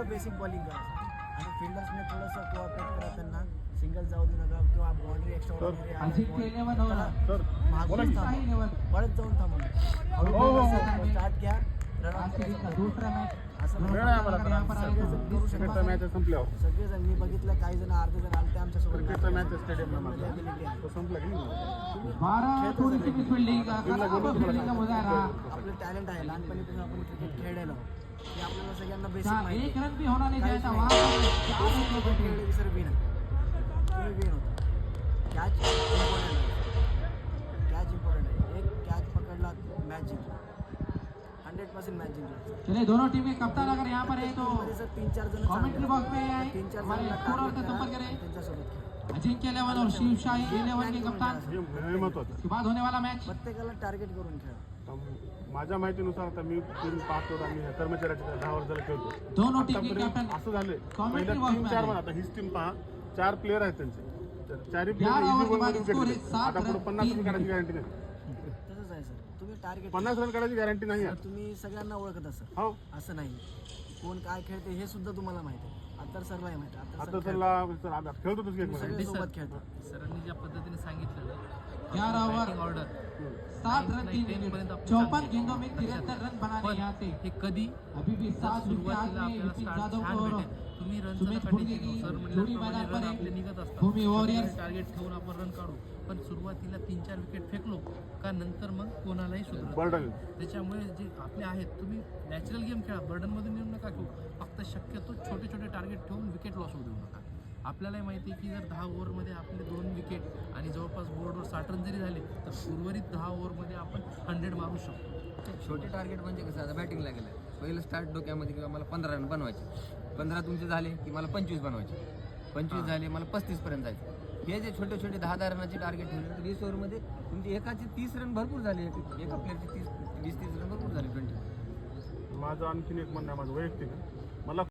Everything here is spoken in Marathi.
बेसिक बॉलिंग करा आणि फिल्डर्सने थोडंसं कोऑपरेट करा, त्यांना सिंगल जाऊ देऊ नका किंवा बाउंड्री एक्स्ट्रा पळत जाऊन थांबून स्टार्ट घ्या, सगळेजण मी बघितलं काही जण अर्धे जण आले ते आमच्यासोबत आपलं टॅलेंट आहे, लहानपणीपासून आपण क्रिकेट खेळलेलो हे आपल्याला सगळ्यांना बेसिक माहिती सर विन तुम्ही विन होता. कॅच इम्पॉर्टंट आहे, एक कॅच पकडला मॅच जिंकला, 100% मॅच जिंकला. चलिए दोनों टीमें कप्तान अगर यहाँ पर है तो सर 3-4 जण कमेंट्री बॉक्स में आए, 3-4 हमारे जणांना थोड़ा टार्गेट सा संपर्क करा, करें. त्यांच्यासोबत खेळा. अजिंक्य 11 और शिवशाही 11 के कप्तान के बाद होने वाला मैच. प्रत्येकाला टार्गेट करून खेळा. माझ्या माहितीनुसार आता मी टीम पाहतो आणि कर्मचाऱ्याच्या 10 वर्षाला खेळतो. दोनों टीम के कॅप्टन असं झालंय कमेंट्री बॉक्स में 3-4 आता हीच टीम पहा 4 प्लेयर आहेत त्यांचे, तर 4 प्लेयर ग्यारह ओवर के बाद इझी स्कोर है 7 आता पुढे 50 रन काढायची गॅरंटी नाही. तसंच आहे सर, तुम्ही टार्गेट 50 रन काढायची गॅरंटी नाही आहे. तुम्ही सगळ्यांना ओळखत असाल, हो असं नाही कोण काय खेळते हे सुद्धा तुम्हाला माहिती आहे. आता सरला आहे माहिती आहे. आता सर सरला सर आम्ही खेळतो तुझी एक सगळे मध्ये सोबत खेळतात. सरांनी ज्या पद्धतीने सांगितलं 11 ओवर ऑर्डर 7 रन 3 विकेट 54 गेंदों में 73 रन बनाने यहाँ से हे कधी अभी भी 7 विकेट हाथ सुरुवातीला में आपल्याला विपिन स्टार्ट जाधव छान को और भेटेल. तुम्ही रन सुमित भुडगे की जोड़ी मैदान पर आपले है. निघत असतात, भूमी वॉरियर्स टार्गेट ठेवून आपण रन काढू, पण सुरुवातीला 3-4 विकेट फेकलो का नंतर मग कोणालाही सुधरत बर्डन त्याच्यामुळे जे आपले आहेत तुम्ही नॅचरल गेम खेळा, बर्डनमधून येऊ नका खेळू. फक्त शक्यतो छोटे छोटे टार्गेट ठेवून विकेट लॉस होऊ देऊ नका. आपल्यालाही माहिती आहे की जर 10 ओव्हरमध्ये आपले 2 विकेट आणि जवळपास बोर्डवर 60 रन जरी झाले तर उर्वरित 10 ओव्हरमध्ये आपण 100 मारू शकतो. छोटे टार्गेट म्हणजे कसं, आता बॅटिंगला गेलं पहिलं स्टार्ट डोक्यामध्ये किंवा मला 15 रन बनवायचे, 15 तुमचे झाले की मला 25 बनवायचे, 25 झाले मला 35 पर्यंत जायचं. हे जे छोटे छोटे 10-10 रनाचे टार्गेट ठेवले तर 20 ओव्हरमध्ये तुमचे एकाचे 30 रन भरपूर झाले, एका प्लेअरचे 20-30 रन भरपूर झाले 20. माझं आणखीन एक म्हणणं आहे, माझं वैयक्तिक मला